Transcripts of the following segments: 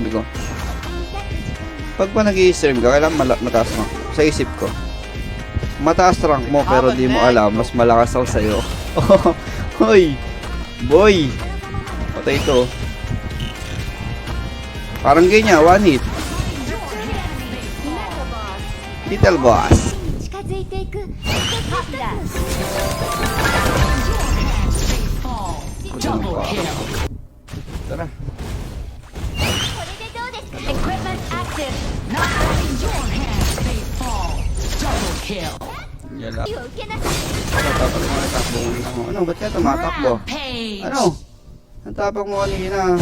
sinasabi ko. Pag pa nag-i-stream ka, kailangan mataas mo. Sa isip ko. Mataas rank mo pero di mo alam, mas malakas ako sa'yo. Hoy! Boy! Patay ito. Parang ganyan, one hit. Little boss. Tara. Equipment active. Yan lang. Tatapag mo na takbo mo. Ano? Ba't kaya tumatakbo? Ano? Ang tapak mo kanina.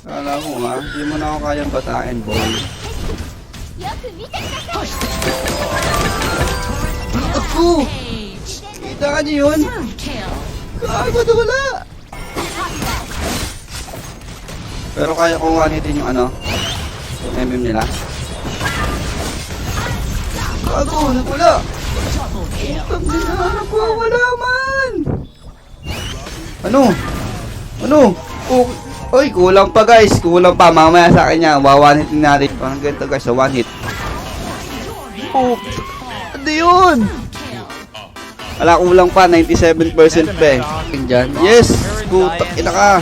Kala mo ha? Hindi mo na ako kayang batain, boy. Ako! Kita ka niyo yun? Gago na wala! Pero kaya kong wanitin yung ano? Yung MM nila. Gago! Nagwala! Putang dinaanan ko! Wala man! Ano? Ano? Oh, oy, kulang pa guys. Kulang pa. Mamaya sa akin yan. Wawanitin natin. Parang ganito guys. So, one hit. Oh, ano yun? Wala, kulang pa. 97% pa eh. Diyan. Yes! Putak ina ka.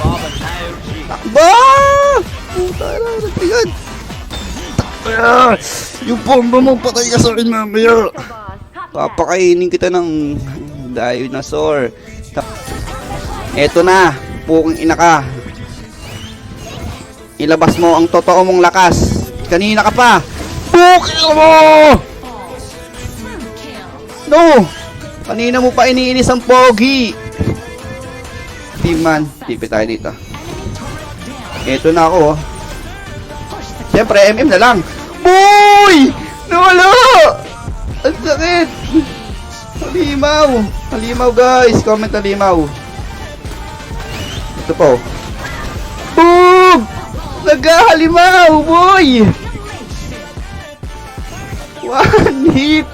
Takba! Putak ina. Nagtigad. Yung bomba mo. Patay ka sa akin mamaya. Papakainin kita ng dinosaur. Eto na. Puking ina ka. Ilabas mo ang totoo mong lakas. Kanina ka pa. Puking mo! No! Kanina mo pa iniinis ang pogi. Team man. Tipi tayo dito. Eto na ako. Siyempre, MM na lang. Boy! Nawala! Ang sakit! Halimaw! Halimaw guys! Comment halimaw. Ito po. Boom! Nagahalimaw, boy! One hit!